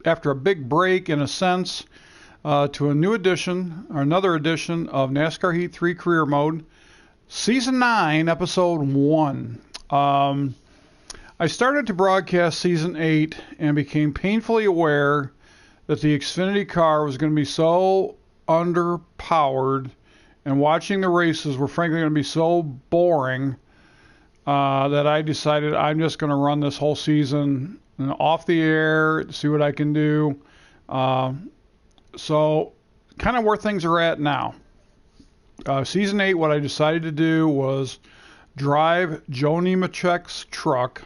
after a big break, in a sense, to a new edition, or another edition of NASCAR Heat 3 Career Mode, Season 9, Episode 1. I started to broadcast Season 8 and became painfully aware that the Xfinity car was going to be so underpowered and watching the races were frankly going to be so boring that I decided I'm just going to run this whole season off the air, see what I can do. So kind of where things are at now. Season 8, what I decided to do was drive Joe Nemechek's truck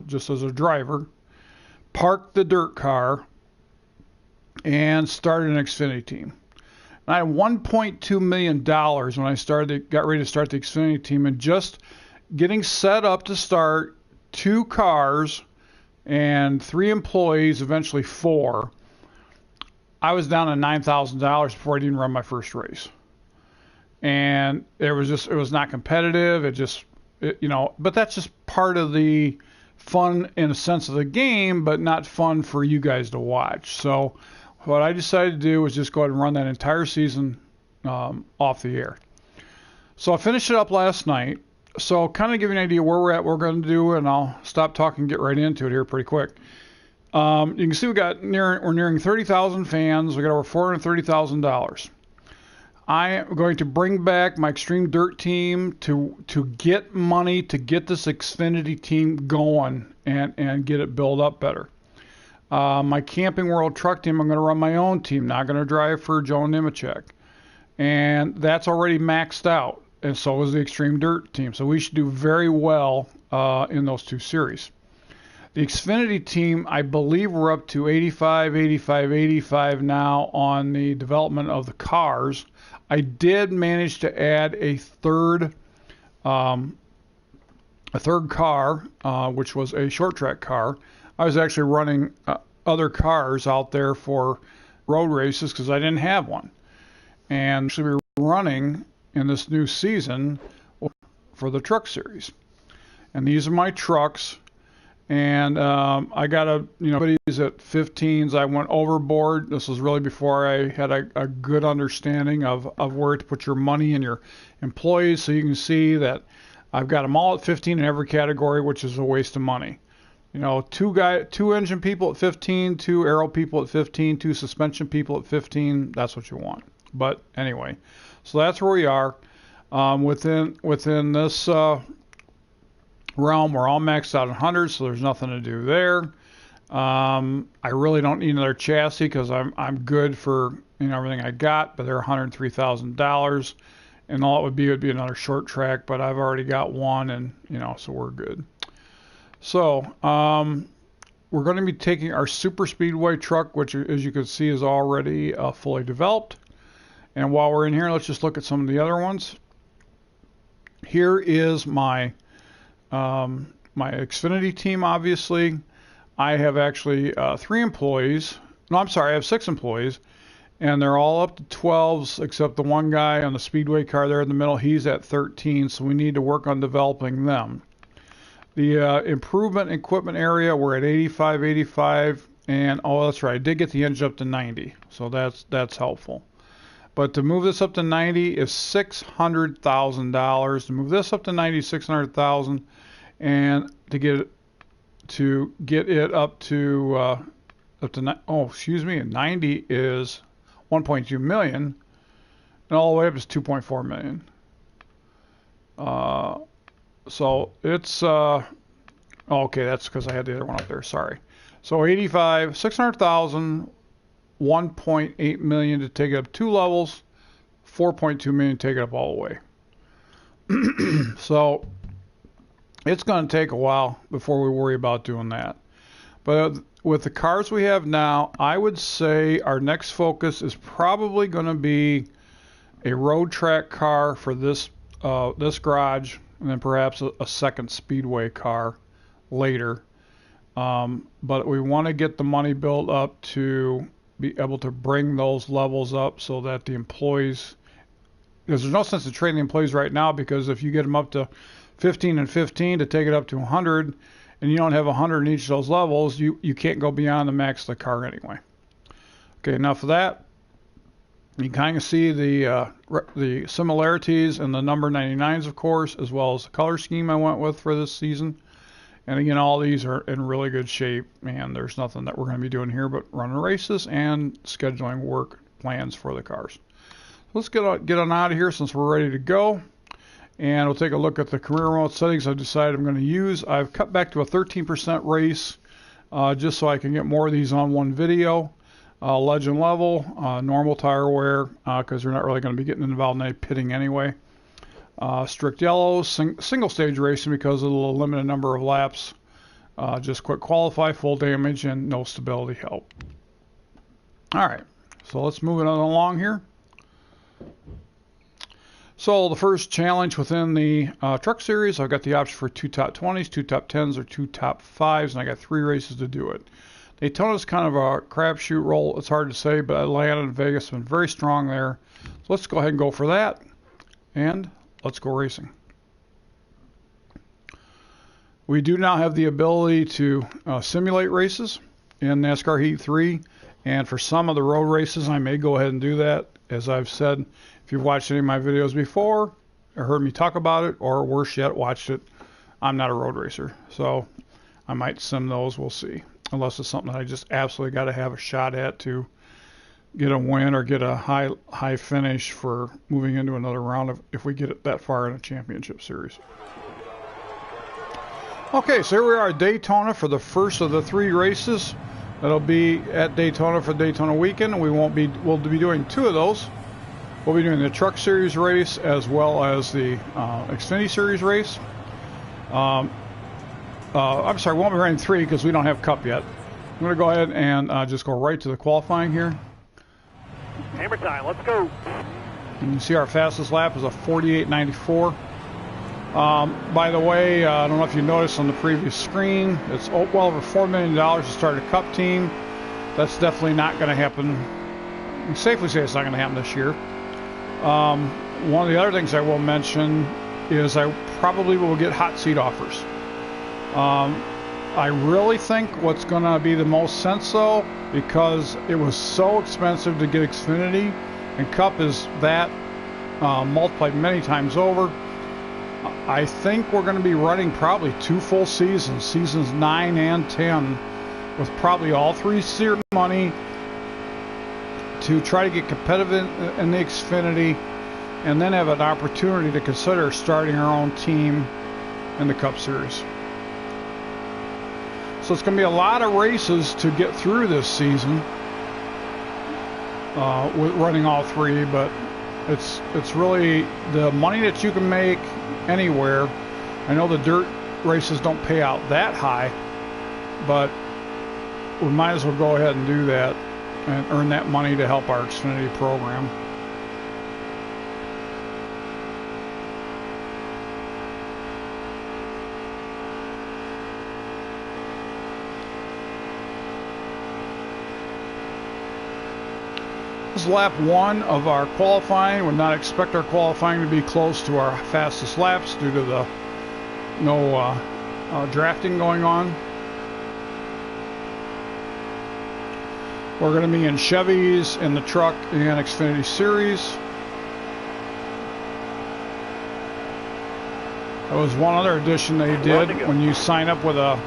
just as a driver, park the dirt car, and start an Xfinity team. And I had $1.2 million when I got ready to start the Xfinity team, and just getting set up to start 2 cars and 3 employees, eventually 4, I was down to $9,000 before I didn't run my first race. And it was not competitive. But that's just part of the fun in a sense of the game, but not fun for you guys to watch. So what I decided to do was just go ahead and run that entire season off the air. So I finished it up last night. So kind of give you an idea where we're at, what we're going to do, and I'll stop talking and get right into it here pretty quick. You can see we're nearing 30,000 fans. We got over $430,000. I am going to bring back my Extreme Dirt team to get money to get this Xfinity team going and get it built up better. My Camping World truck team, I'm going to run my own team, not going to drive for Joe Nemechek. And that's already maxed out, and so is the Extreme Dirt team. So we should do very well in those 2 series. The Xfinity team, I believe we're up to 85 now on the development of the cars. I did manage to add a third car, which was a short track car. I was actually running other cars out there for road races because I didn't have one. And actually we're running in this new season for the truck series. And these are my trucks. And I got buddies at 15s. I went overboard. This was really before I had a good understanding of where to put your money and your employees. So you can see that I've got them all at 15 in every category, which is a waste of money. 2 engine people at 15, 2 aero people at 15, 2 suspension people at 15. That's what you want. But anyway, so that's where we are. Within this realm, we're all maxed out at 100, so there's nothing to do there. I really don't need another chassis because I'm good for everything I got, but they're $103,000, and all it would be another short track, but I've already got one, and so we're good. So we're going to be taking our super speedway truck, which as you can see is already fully developed. And while we're in here, let's just look at some of the other ones. Here is my Xfinity team. Obviously, I have actually 3 employees. No, I'm sorry, I have 6 employees, and they're all up to 12s except the one guy on the speedway car there in the middle. He's at 13, so we need to work on developing them. The improvement equipment area, we're at 85, and that's right, I did get the engine up to 90, so that's helpful. But to move this up to 90 is $600,000. To move this up to 90 is $600,000, and to get it up to 90 is 1.2 million, and all the way up is 2.4 million. So it's okay. That's because I had the other one up there. Sorry. So 85, 600,000. 1.8 million to take it up 2 levels, 4.2 million to take it up all the way. So it's going to take a while before we worry about doing that. But with the cars we have now, I would say our next focus is probably going to be a road track car for this garage, and then perhaps a second speedway car later. But we want to get the money built up to be able to bring those levels up so that the employees, because there's no sense in trading the employees right now, because if you get them up to 15 and 15 to take it up to 100, and you don't have 100 in each of those levels, you can't go beyond the max of the car anyway. Okay, enough of that. You kind of see the similarities in the number 99s, of course, as well as the color scheme I went with for this season. And again, all these are in really good shape, and there's nothing that we're going to be doing here but running races and scheduling work plans for the cars. Let's get on out of here since we're ready to go. And we'll take a look at the career mode settings I've decided I'm going to use. I've cut back to a 13% race just so I can get more of these on one video. Legend level, normal tire wear, because we're not really going to be getting involved in any pitting anyway. Strict yellow, single stage racing because of the limited number of laps. Just quick qualify, full damage, and no stability help. Alright, so let's move it on along here. So the first challenge within the truck series, I've got the option for 2 top 20s, 2 top 10s, or 2 top 5s, and I got 3 races to do it. Daytona's kind of a crapshoot roll. It's hard to say, but Atlanta and Vegas have been very strong there. So let's go ahead and go for that, and let's go racing. We do now have the ability to simulate races in NASCAR Heat 3, and for some of the road races, I may go ahead and do that. As I've said, if you've watched any of my videos before, or heard me talk about it, or worse yet, watched it, I'm not a road racer. So I might sim those, we'll see. Unless it's something that I just absolutely got to have a shot at to get a win or get a high finish for moving into another round if we get it that far in a championship series. Okay, so here we are at Daytona for the first of the 3 races. That'll be at Daytona for Daytona weekend. We'll be doing 2 of those. We'll be doing the Truck Series race as well as the Xfinity Series race. I'm sorry, we won't be running 3 because we don't have Cup yet. I'm going to go ahead and just go right to the qualifying here. Hammer time, let's go. And you can see our fastest lap is a 48.94. By the way, I don't know if you noticed on the previous screen, it's well over $4 million to start a Cup team. That's definitely not going to happen. I can safely say it's not going to happen this year. One of the other things I will mention is I probably will get hot seat offers. I really think what's going to be the most sense, though, because it was so expensive to get Xfinity, and Cup is that multiplied many times over. I think we're going to be running probably 2 full seasons, seasons 9 and 10, with probably all 3 series money to try to get competitive in the Xfinity, and then have an opportunity to consider starting our own team in the Cup Series. So it's going to be a lot of races to get through this season with running all 3, but it's really the money that you can make anywhere. I know the dirt races don't pay out that high, but we might as well go ahead and do that and earn that money to help our Xfinity program. This is lap 1 of our qualifying. Would not expect our qualifying to be close to our fastest laps due to the no drafting going on. We're going to be in Chevys, in the truck, and Xfinity Series. That was one other addition they did. When you sign up with a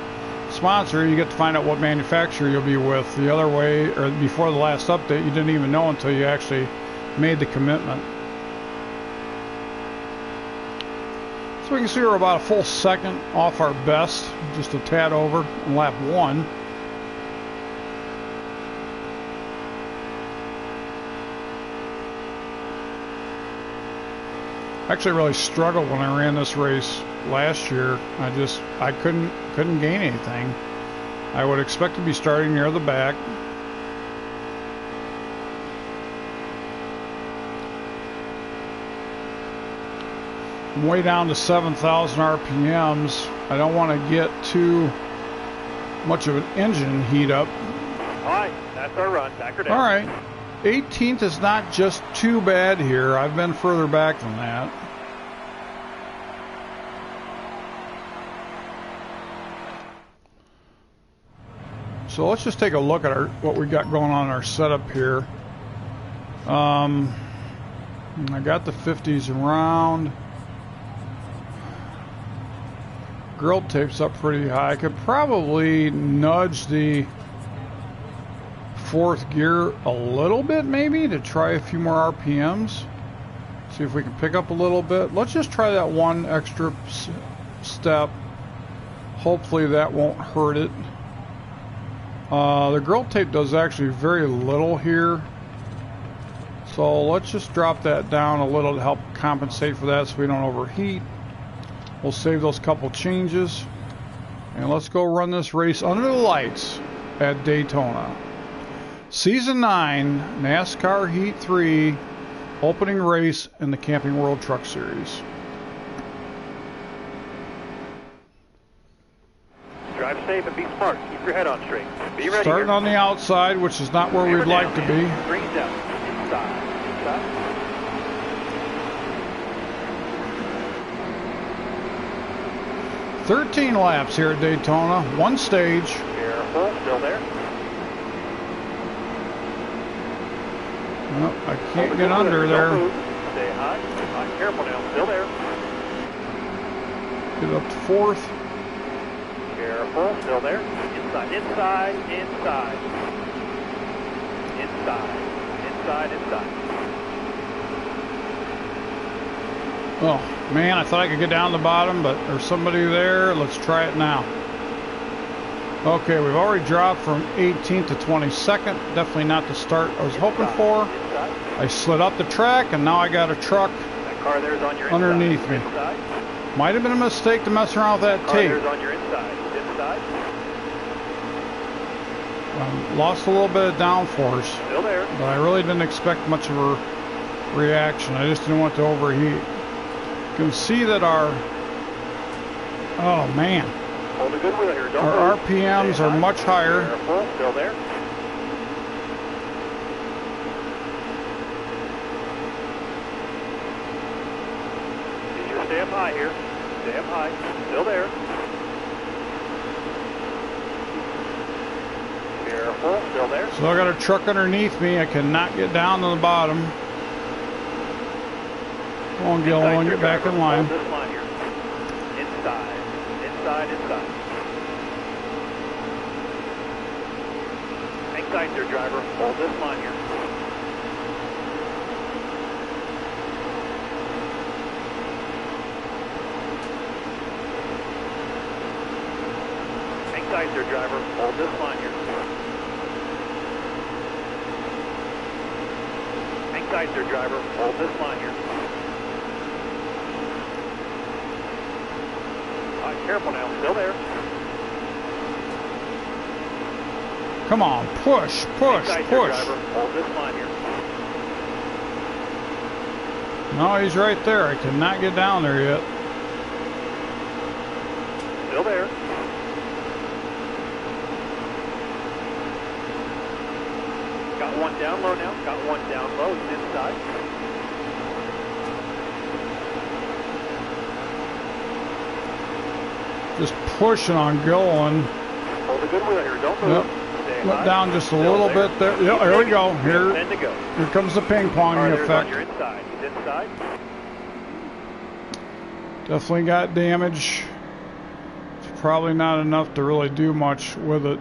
sponsor, you get to find out what manufacturer you'll be with. The other way, or before the last update, you didn't even know until you actually made the commitment. So we can see we're about a full second off our best, just a tad over in lap 1. I actually really struggled when I ran this race last year. I couldn't gain anything. I would expect to be starting near the back. I'm way down to 7,000 RPMs. I don't want to get too much of an engine heat up. All right, that's our run. Back her down. All right. 18th is not just too bad here. I've been further back than that. So let's just take a look at what we got going on in our setup here. I got the 50s around. Grill tape's up pretty high. I could probably nudge the fourth gear a little bit maybe to try a few more RPMs. See if we can pick up a little bit. Let's just try that one extra step. Hopefully that won't hurt it. The grill tape does actually very little here. So let's just drop that down a little to help compensate for that so we don't overheat. We'll save those couple changes. And let's go run this race under the lights at Daytona. Season 9, NASCAR Heat 3, opening race in the Camping World Truck Series. Drive safe and be smart. Keep your head on straight. Be ready. Starting on the outside, which is not where we'd like to be. Bring it down. Inside. Inside. 13 laps here at Daytona, one stage. Careful. Still there. Well, I can't get under there. Stay high. High. Careful now. Still there. Get up to fourth. Careful. Still there. Inside. Inside. Inside. Inside. Inside. Inside. Oh, man, I thought I could get down to the bottom, but there's somebody there. Let's try it now. Okay, we've already dropped from 18th to 22nd. Definitely not the start I was hoping for. I slid up the track, and now I got a truck That car there's on your underneath me. inside. Might have been a mistake to mess around with that Car tape. there's on your inside. Inside. Lost a little bit of downforce, Still there. but I really didn't expect much of a reaction. I just didn't want to overheat. You can see that our, oh man, Hold a good wheel here. Don't our move. RPMs Stay are high. much higher. Careful. Still there. Be sure to stay up high here. Stay up high. Still there. Careful. Still there. So I got a truck underneath me. I cannot get down to the bottom. Come on, Gil, I want to get back in line. Hold this line here. Inside. Inside. Inside. Hang tight there, driver. Hold this line here. Hang tight there, driver. Hold this line here. Hang tight there, driver. Hold this line here. All right, careful now. Still there. Come on, push, push, Hang tight there, push. driver. Hold this line here. No, he's right there. I cannot get down there yet. Still there. Got one down low now. Got one down low. He's inside. Just pushing on going. Hold a good wheel here. Don't move. Yep. Stay Went high. down just a Still little there. bit there. Yep, there we go. Here, 10 to go. here comes the ping Car ponging there's on effect. your inside. He's inside. Definitely got damage. It's probably not enough to really do much with it.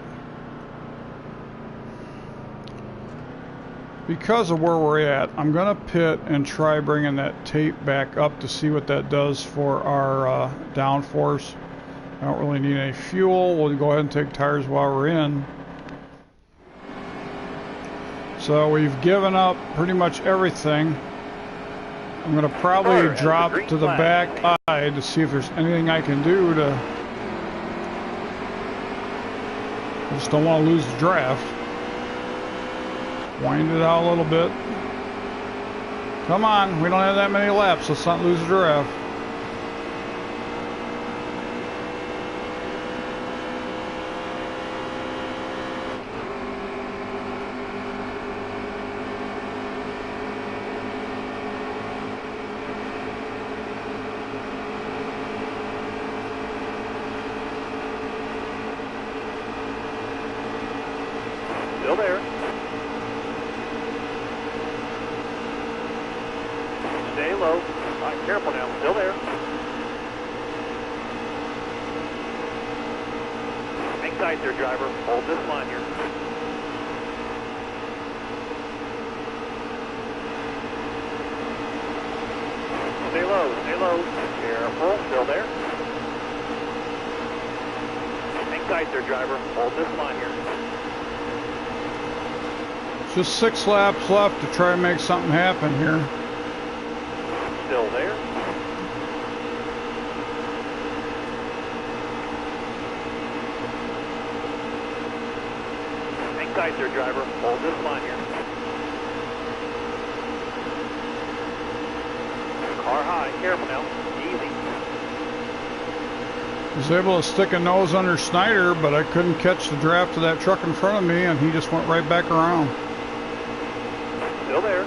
Because of where we're at, I'm going to pit and try bringing that tape back up to see what that does for our downforce. I don't really need any fuel. We'll go ahead and take tires while we're in. So we've given up pretty much everything. I'm going to probably drop to the back side to see if there's anything I can do to... I just don't want to lose the draft. Wind it out a little bit. Come on, we don't have that many laps. Let's not lose the draft. Still there. Stay low. All right, careful now. Still there. Hang tight there, driver. Hold this line here. Stay low. Stay low. Careful. Still there. Hang tight there, driver. Hold this line here. Just 6 laps left to try and make something happen here. Still there. Hang tight there, driver. Hold this line here. Car high. Careful now. Easy. Was able to stick a nose under Snyder, but I couldn't catch the draft of that truck in front of me, and he just went right back around. Still there.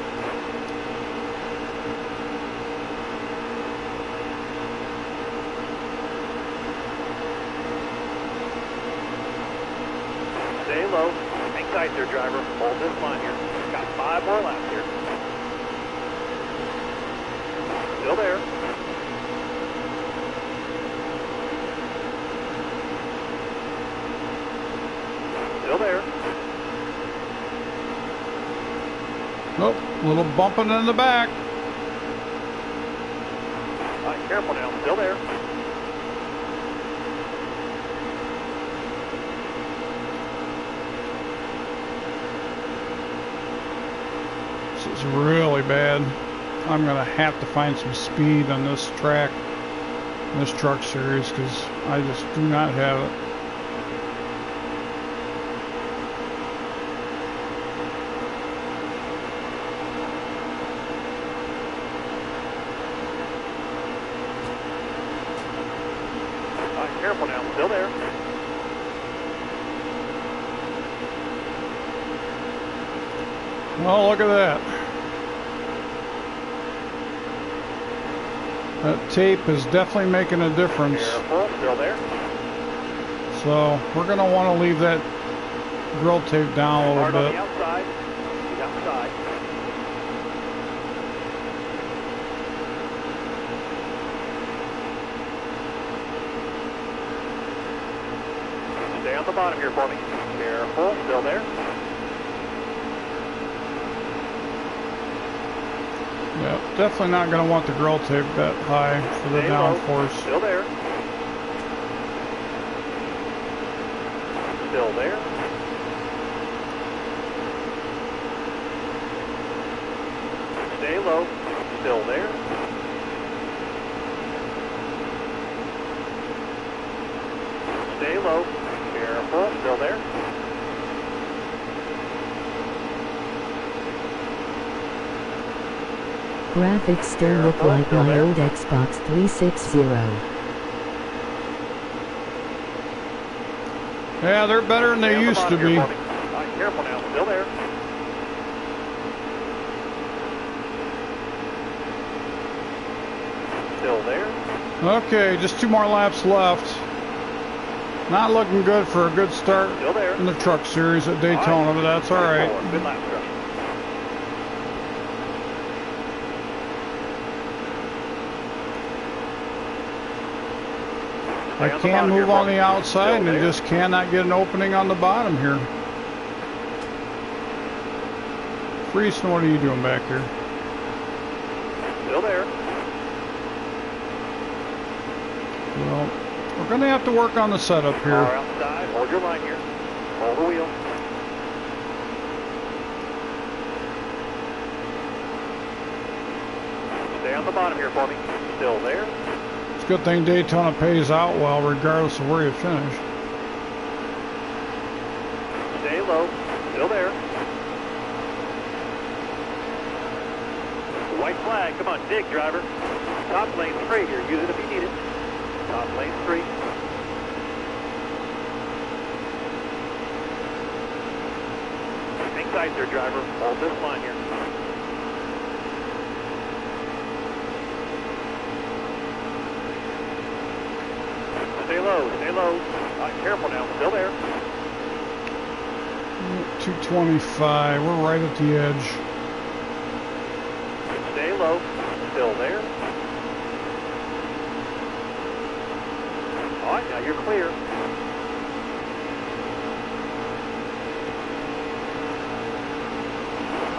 Stay low. Hang tight there, driver. Hold this line here. Got 5 more laps here. Still there. Still there. Nope, a little bumping in the back. All right, careful now. Still there. This is really bad. I'm gonna have to find some speed on this track, this truck series, because I just do not have it. All right, careful now. Still there. Oh, look at that. That tape is definitely making a difference. Careful. Still there. So we're going to want to leave that grill tape down a Hard little on bit. the outside. The outside. Stay on the bottom here for me. Careful. Still there. Yeah, definitely not going to want the grill tape that high for the Stay low. downforce. Still there. Still there. Stay low. Still there. Stay low. Careful. Still there. Graphics still look like my old Xbox 360. Yeah, they're better than Stay they on the used to bottom be. here for me. All right, careful now. Still there. Still there. Okay, just 2 more laps left. Not looking good for a good start Still there. in the truck series at Daytona, but that's all right. Good lap, Josh. I can't move on the outside, and I there. just cannot get an opening on the bottom here. Friesen, what are you doing back here? Still there. Well, we're going to have to work on the setup Car here. outside. Hold your line here. Hold the wheel. Stay on the bottom here for me. Still there. It's a good thing Daytona pays out well, regardless of where you finish. Stay low. Still there. White flag. Come on, dig, driver. Top lane 3 here. Use it if you need it. Top lane 3. Hang tight there, driver. Hold this line here. Stay low. Stay low. All right, careful now. Still there. 225. We're right at the edge. Stay low. Still there. All right, now you're clear. All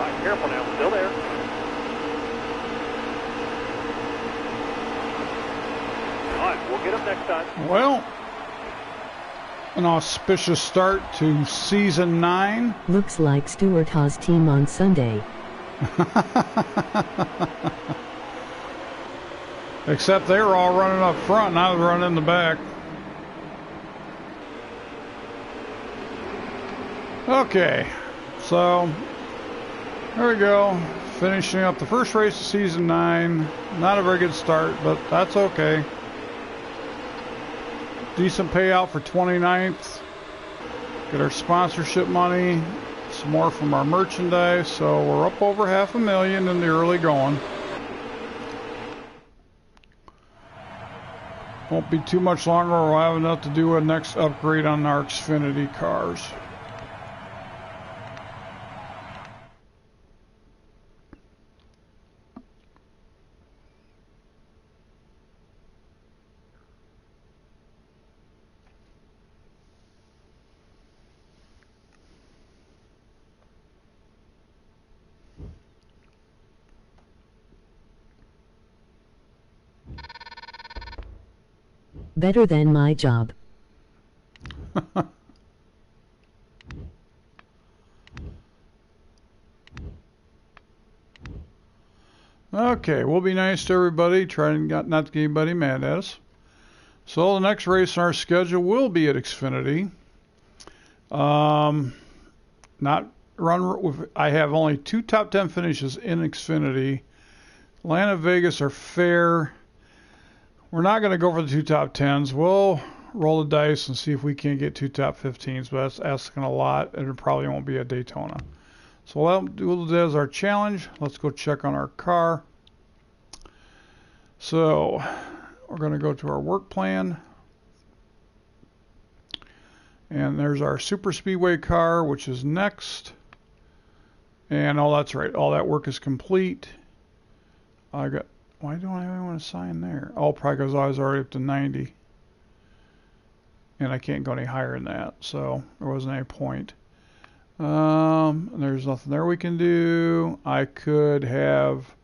right, careful now. Still there. All right, we'll get them next time. Well, an auspicious start to Season 9. Looks like Stuart Haas' team on Sunday. Except they were all running up front and I was running in the back. Okay, so there we go. Finishing up the first race of Season 9. Not a very good start, but that's okay. Decent payout for 29th. Get our sponsorship money. Some more from our merchandise. So we're up over $500,000 in the early going. Won't be too much longer. We'll have enough to do a next upgrade on our Xfinity cars. Better than my job. Okay, we'll be nice to everybody, try and not to get anybody mad at us. So the next race on our schedule will be at Xfinity. Not run with, I have only 2 top 10 finishes in Xfinity. Atlanta and Vegas are fair. We're not going to go for the 2 top 10s. We'll roll the dice and see if we can get 2 top 15s, but that's asking a lot, and it probably won't be a Daytona. So we'll do that as our challenge. Let's go check on our car. So we're going to go to our work plan. And there's our super speedway car, which is next. And oh, that's right. All that work is complete. Why don't I even want to sign there? Oh, probably because I was already up to 90. And I can't go any higher than that. So there wasn't any point. There's nothing there we can do. I could have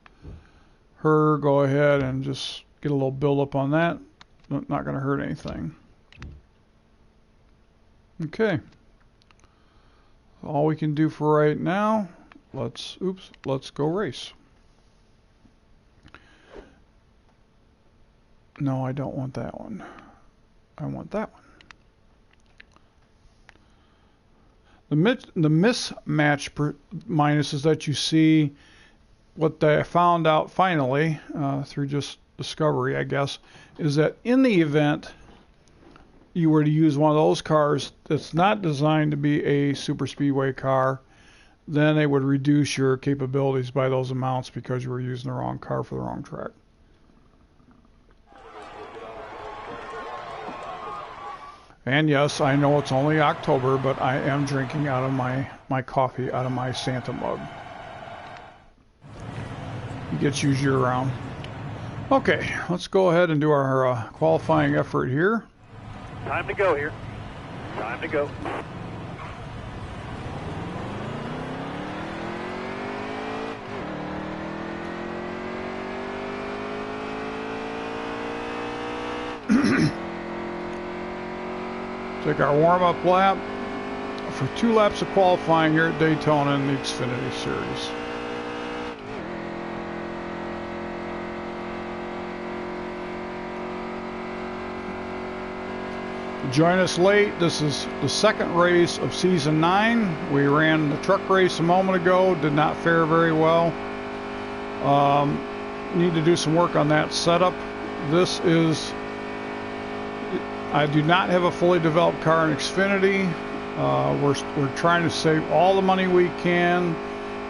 her go ahead and just get a little build up on that. Not going to hurt anything. Okay. All we can do for right now. Let's go race. No, I don't want that one. I want that one. The mismatch minuses that you see, what I found out finally, through just discovery, I guess, is that in the event you were to use one of those cars that's not designed to be a super speedway car, then they would reduce your capabilities by those amounts because you were using the wrong car for the wrong track. And yes, I know it's only October, but I am drinking out of my coffee out of my Santa mug. It gets used year round. Okay, let's go ahead and do our qualifying effort here. Time to go here. Time to go. Take our warm-up lap for 2 laps of qualifying here at Daytona in the Xfinity Series. Join us late. This is the second race of Season 9. We ran the truck race a moment ago. Did not fare very well. Need to do some work on that setup. This is... I do not have a fully developed car in Xfinity. We're trying to save all the money we can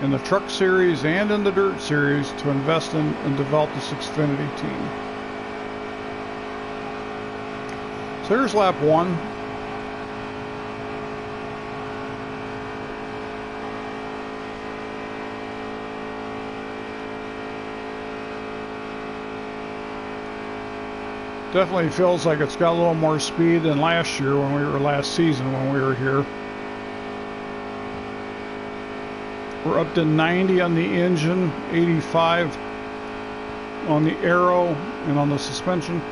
in the truck series and in the dirt series to invest in and develop this Xfinity team. So here's lap 1. Definitely feels like it's got a little more speed than last year when we were last season when we were here. We're up to 90 on the engine, 85 on the aero and on the suspension.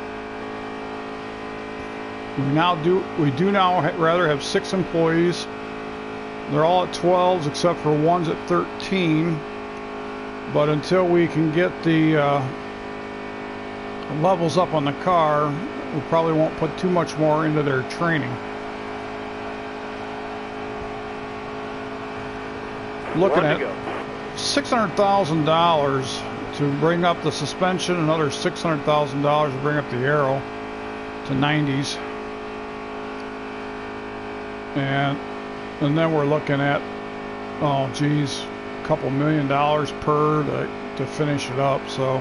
We do now rather have 6 employees. They're all at 12s except for one's at 13. But until we can get the levels up on the car, we probably won't put too much more into their training. Looking at $600,000 to bring up the suspension, another $600,000 to bring up the aero to 90s. And then we're looking at, oh geez, a couple $1 million per to finish it up. So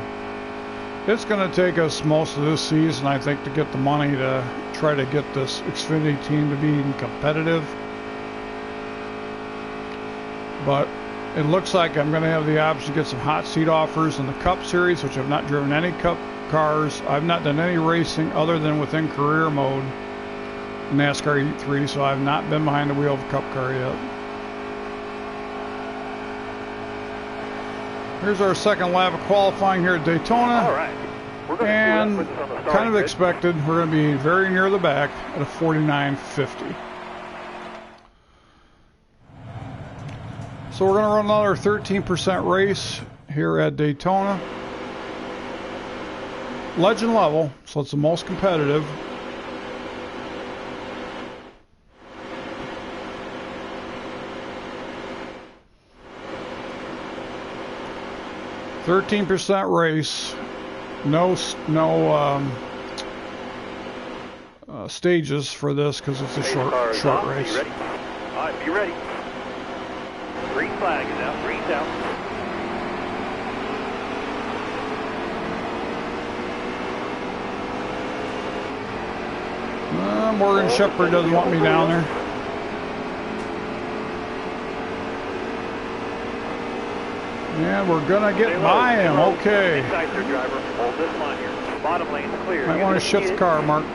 it's going to take us most of this season, I think, to get the money to try to get this Xfinity team to be competitive. But it looks like I'm going to have the option to get some hot seat offers in the Cup Series, which I've not driven any Cup cars. I've not done any racing other than within career mode, NASCAR Heat 3, so I've not been behind the wheel of a Cup car yet. Here's our second lap of qualifying here at Daytona. All right. And kind of expected, we're going to be very near the back at a 49.50. So we're going to run another 13% race here at Daytona. Legend level, so it's the most competitive. %13 race, no stages for this because it's a short race. Ready? All right, be ready. Green flag is out. Green's out. Morgan Shepherd doesn't want me down there. And we're gonna get by him. Okay. Driver, hold this line here. Bottom lane's clear. Might want to shift the car, Mark.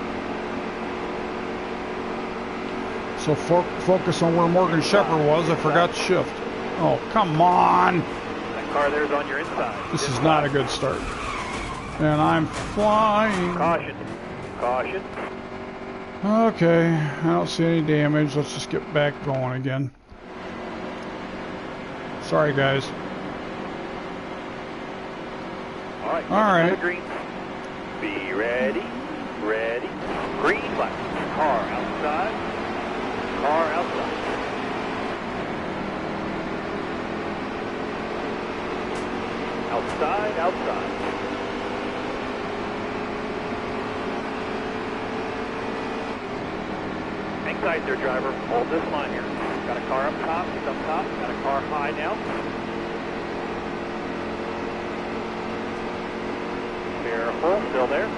So focus on where Morgan Shepherd was. I forgot to shift. Oh, come on. That car there's on your inside. This is not a good start. And I'm flying. Caution. Caution. Okay, I don't see any damage. Let's just get back going again. Sorry, guys. All right. Green. Be ready. Ready. Green flag. Car outside. Car outside. Outside, outside. Hang tight there, driver. Hold this line here. Got a car up top. He's up top. Got a car high now. Careful. Still there.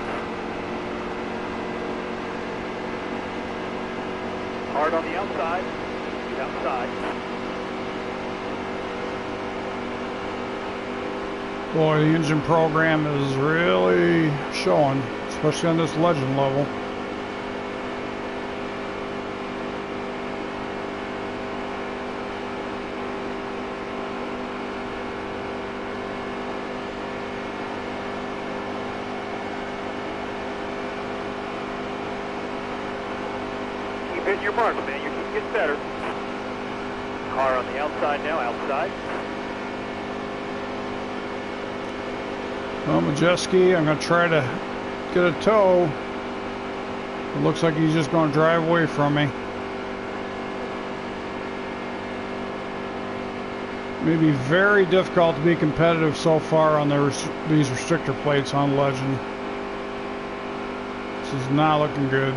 Hard on the outside. He's outside. Boy, the engine program is really showing, especially on this legend level. Keep hitting your mark, man. You keep getting better. Car on the outside now, outside. Well, Majeski, I'm going to try to get a tow. It looks like he's just going to drive away from me. Maybe very difficult to be competitive so far on these restrictor plates on Legend. This is not looking good.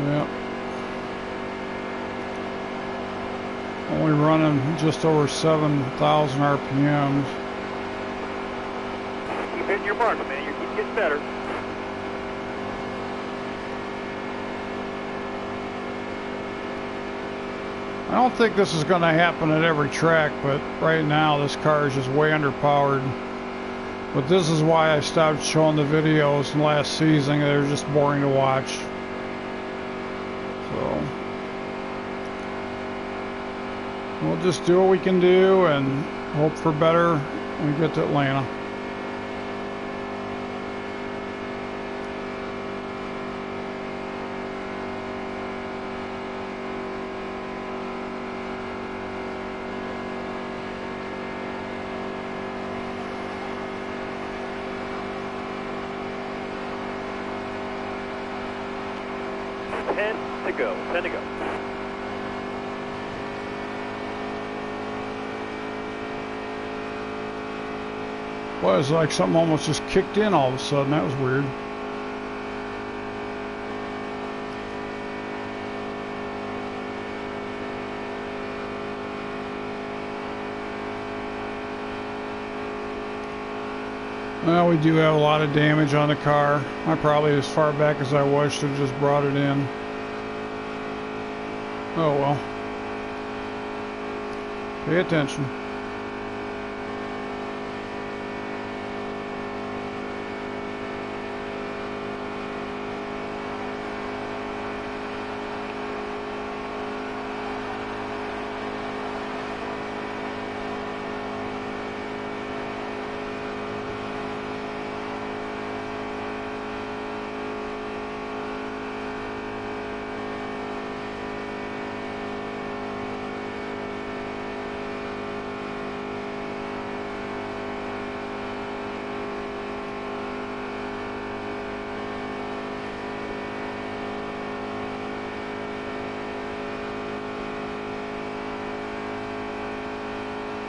Yep. Only running just over 7,000 RPMs. Keep hitting your mark, man. You keep getting better. I don't think this is going to happen at every track, but right now this car is just way underpowered. But this is why I stopped showing the videos last season. They're just boring to watch. So we'll just do what we can do and hope for better when we get to Atlanta. Ten to go. Well, it's like something almost just kicked in all of a sudden. That was weird. Well, we do have a lot of damage on the car. I probably, as far back as I was, should have just brought it in. Oh well. Pay attention.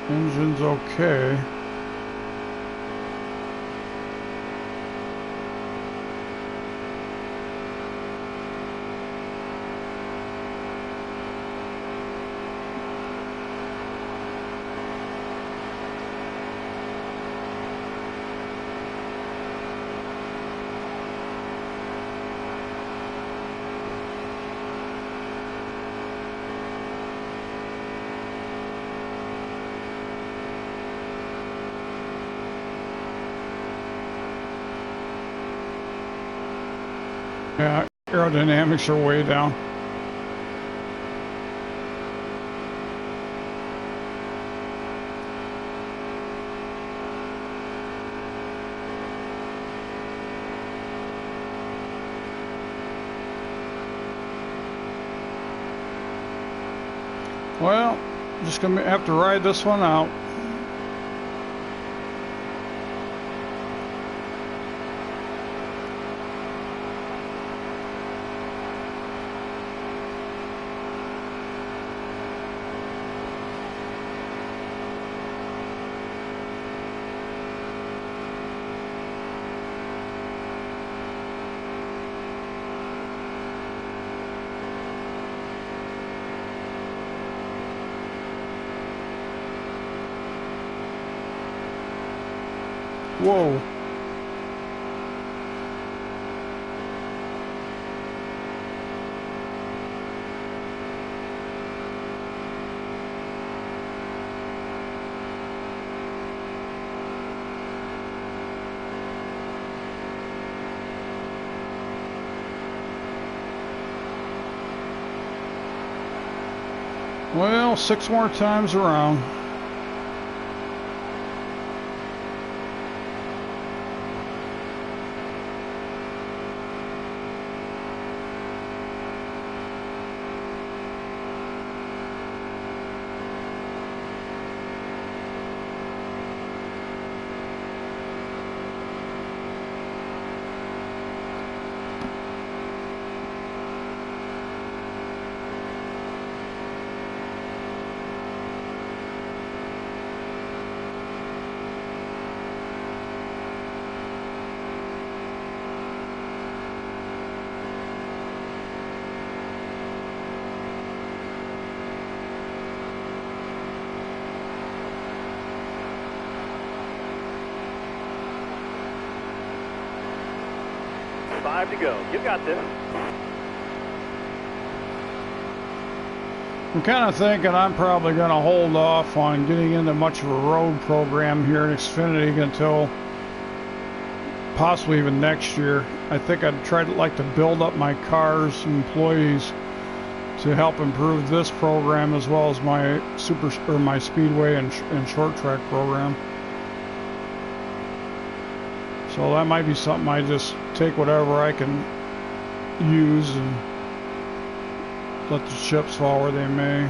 Engine's okay. Yeah, aerodynamics are way down. Well, just gonna have to ride this one out. Whoa. Well, 6 more times around. Five to go. You got this. I'm kind of thinking I'm probably going to hold off on getting into much of a road program here in Xfinity until possibly even next year. I think I'd try to like to build up my cars and employees to help improve this program as well as my my speedway and short track program. So that might be something I just take whatever I can use and let the chips fall where they may.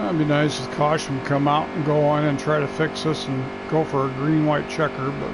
It'd be nice if caution would come out and go in and try to fix this and go for a green-white checker, but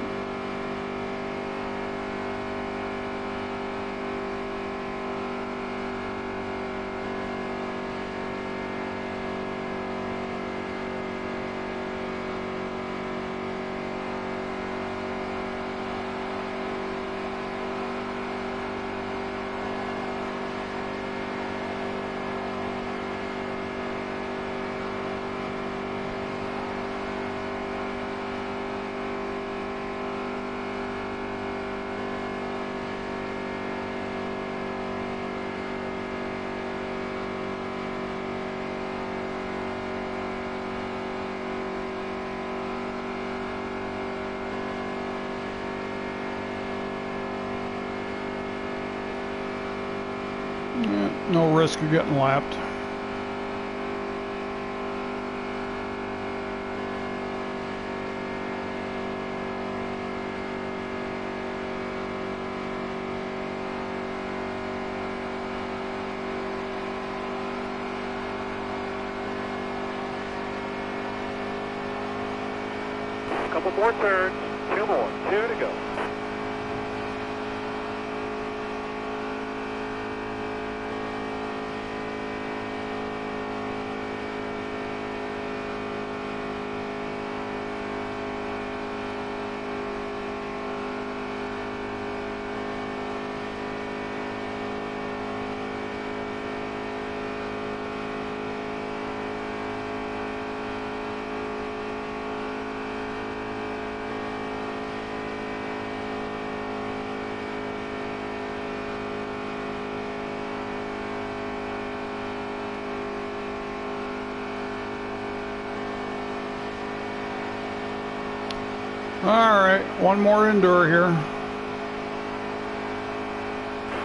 no risk of getting lapped. A couple more turns, 2 more, 2 to go. Alright, one more indoor here.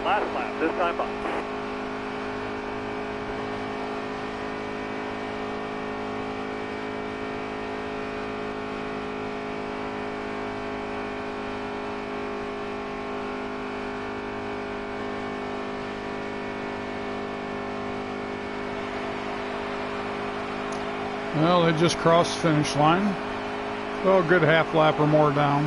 Last lap, this time up. Well, they just crossed the finish line. So a good half lap or more down.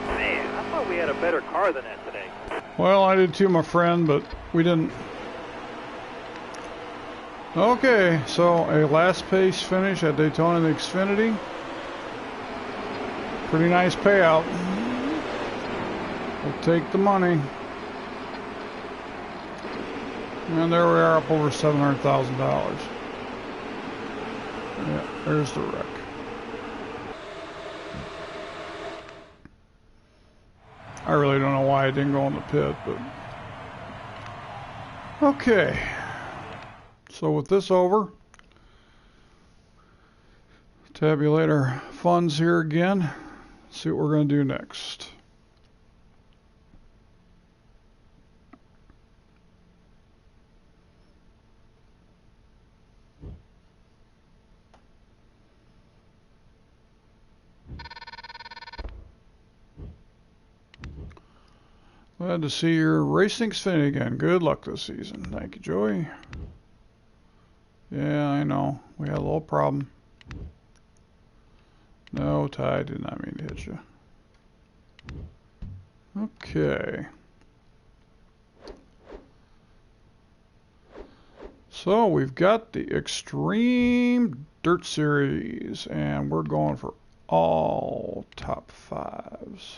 Man, I thought we had a better car than that today. Well, I did too, my friend, but we didn't. Okay, so a last place finish at Daytona the Xfinity. Pretty nice payout. We'll take the money. And there we are, up over $700,000. Yeah, there's the wreck. I really don't know why I didn't go in the pit, but okay. So with this over, tabulate our funds here again. See what we're going to do next. Glad to see you're racing Xfinity again. Good luck this season. Thank you, Joey. Yeah, I know. We had a little problem. No, Ty, did not mean to hit you. Okay. So we've got the Extreme Dirt Series, and we're going for all top fives.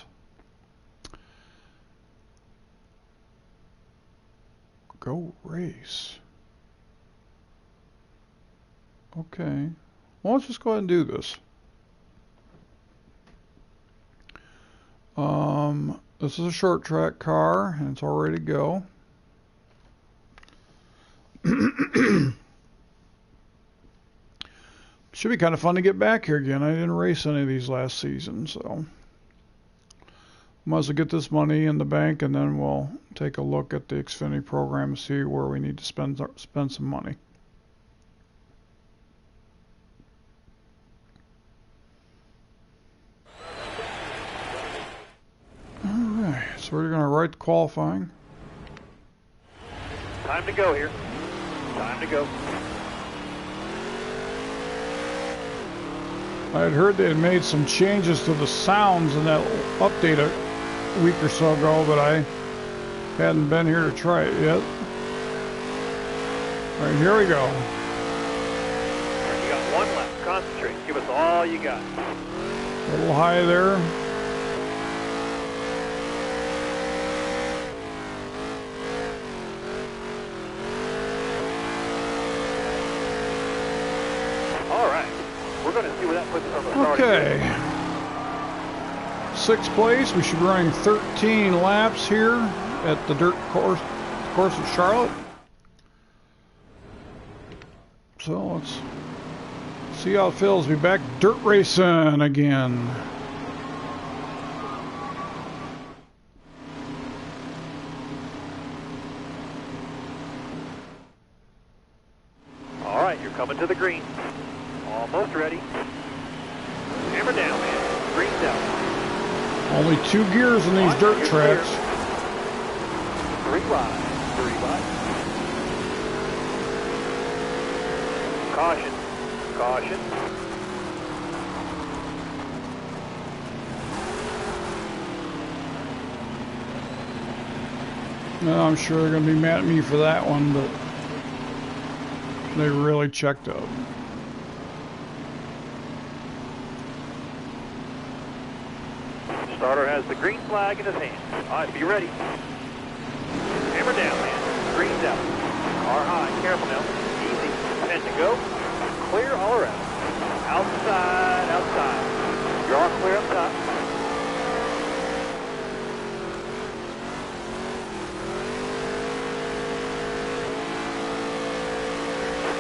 Go race. Okay. Well, let's just go ahead and do this. This is a short track car, and it's all ready to go. Should be kind of fun to get back here again. I didn't race any of these last season, so might as well get this money in the bank, and then we'll take a look at the Xfinity program and see where we need to spend some money. Alright, so we're going to write the qualifying. Time to go here. Time to go. I had heard they had made some changes to the sounds in that update a week or so ago, but I hadn't been here to try it yet. Alright, here we go. You got one left. Concentrate. Give us all you got. A little high there. We're going to see where that puts us on the start. Okay. 6th place. We should be running 13 laps here at the dirt course at Charlotte. So let's see how it feels to be back dirt racing again. All right, you're coming to the green. Almost ready. Hammer down, man. Green's out. Only 2 gears in these dirt tracks. Clear. 3 wide. 3 wide. Caution. Caution. No, I'm sure they're going to be mad at me for that one, but they really checked up. Starter has the green flag in his hand. All right, be ready. Hammer down, man. Green's out. Car high. Careful now. Easy. 10 to go. Clear all around. Outside, outside. You're all clear up top.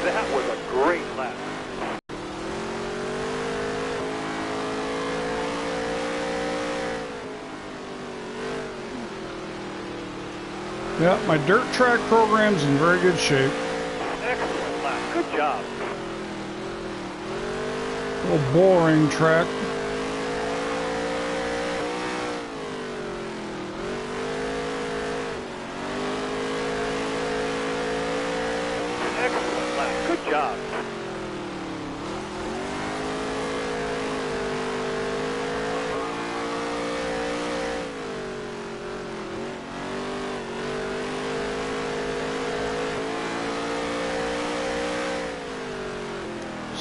That was a great lap. Yeah, my dirt track program's in very good shape. Excellent lap. Good job. A little boring track. Excellent lap. Good job.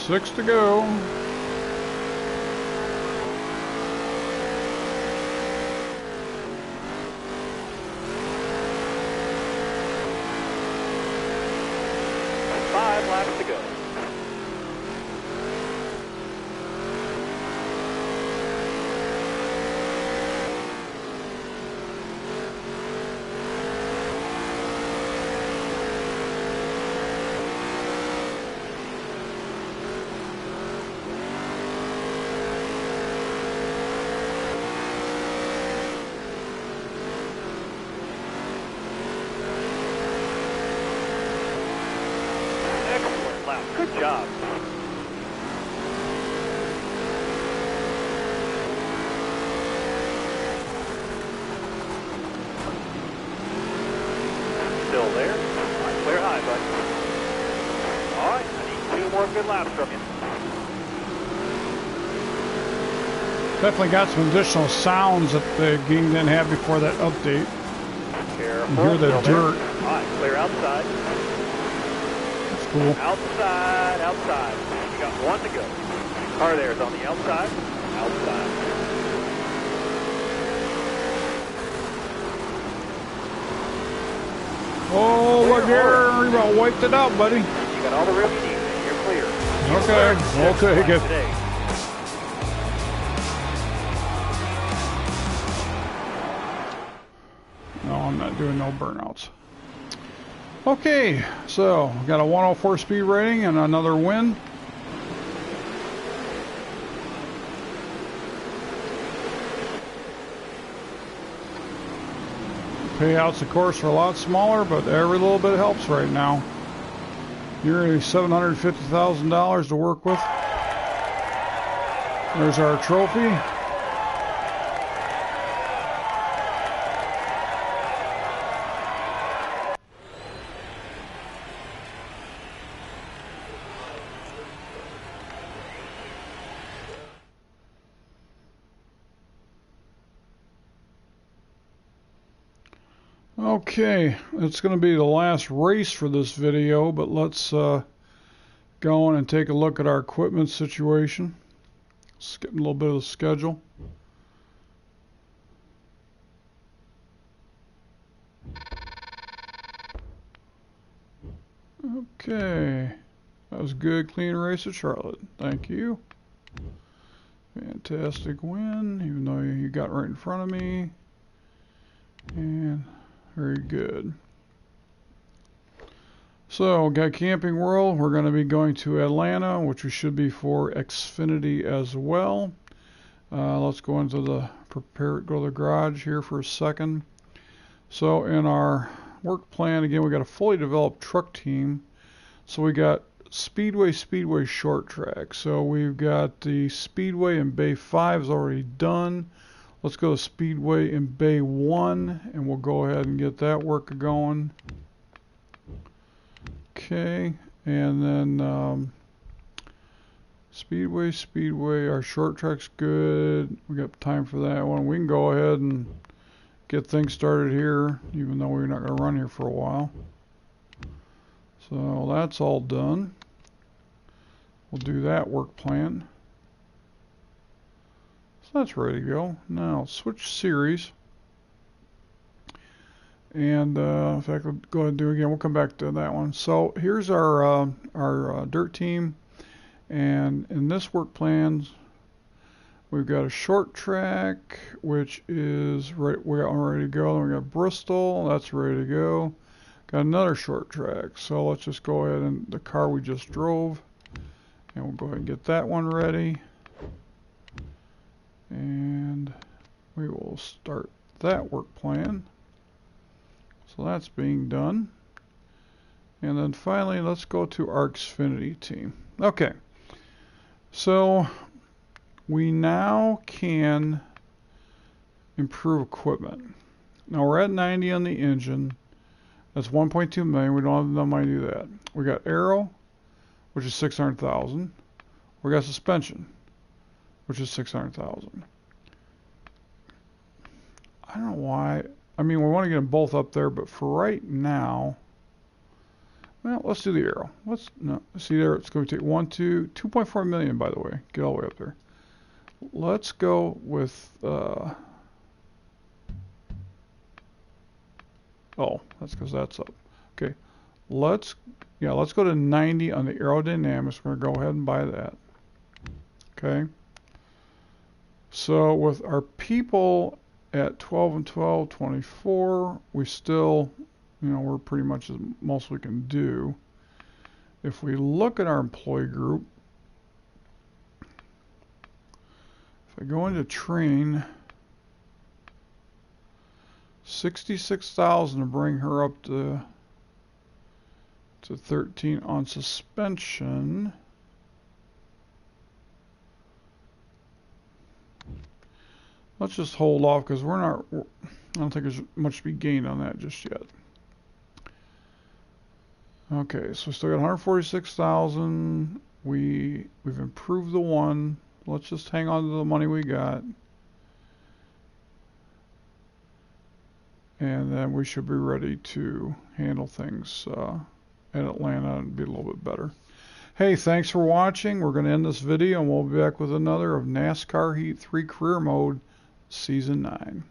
Six to go. Five laps to go. Excellent lap. Good job. good laps from you. Definitely got some additional sounds that the game didn't have before that update. Careful. You hear the Still there. dirt. All right, clear outside. It's cool. Outside, outside. You got one to go. Car there is on the outside. Outside. Oh, look here. We about wiped it out, buddy. You got all the room you need. You're clear. Okay, we'll take it. Today. No, I'm not doing no burnouts. Okay, so got a 104 speed rating and another win. Payouts, of course, are a lot smaller, but every little bit helps right now. Nearly $750,000 to work with. There's our trophy. Okay, it's going to be the last race for this video, but let's go on and take a look at our equipment situation. Skip a little bit of the schedule. Okay, that was a good, clean race at Charlotte. Thank you. Fantastic win, even though you got right in front of me. And very good. So, got Camping World. We're going to be going to Atlanta, which we should be for Xfinity as well. Let's go into the go to the garage here for a second. So, in our work plan, again, we got a fully developed truck team. So, we got Speedway, Short Track. So, we've got the Speedway in Bay 5 is already done. Let's go to Speedway in Bay 1, and we'll go ahead and get that work going. Okay, and then Speedway, our short track's good. We got time for that one. We can go ahead and get things started here, even though we're not going to run here for a while. So that's all done. We'll do that work plan. So that's ready to go. Now switch series. And if I could go ahead and do it again, we'll come back to that one. So here's our dirt team. And in this work plan, we've got a short track, which is right, we got one ready to go. Then we got Bristol, that's ready to go. Got another short track. So let's just go ahead and the car we just drove. And we'll go ahead and get that one ready. And we will start that work plan. So that's being done. And then finally, let's go to our Xfinity team. Okay. So we now can improve equipment. Now we're at 90 on the engine. That's 1.2 million. We don't have enough money to do that. We got aero, which is 600,000. We got suspension, which is 600,000. I don't know why. I mean, we want to get them both up there, but for right now, well, let's do the aero. See there, it's going to take 2.4 million, by the way. Get all the way up there. Let's go with, oh, that's because that's up. Okay, let's go to 90 on the aerodynamics. We're going to go ahead and buy that. Okay. So with our people at 12 and 12, 24, we still, we're pretty much as most we can do. If we look at our employee group, if I go into train, 66,000 to bring her up to 13 on suspension. Let's just hold off because I don't think there's much to be gained on that just yet. Okay, so we still got 146,000 we've improved the one. Let's just hang on to the money we got. And then we should be ready to handle things in Atlanta and be a little bit better. Hey, thanks for watching. We're going to end this video and we'll be back with another of NASCAR Heat 3 Career Mode Season 9.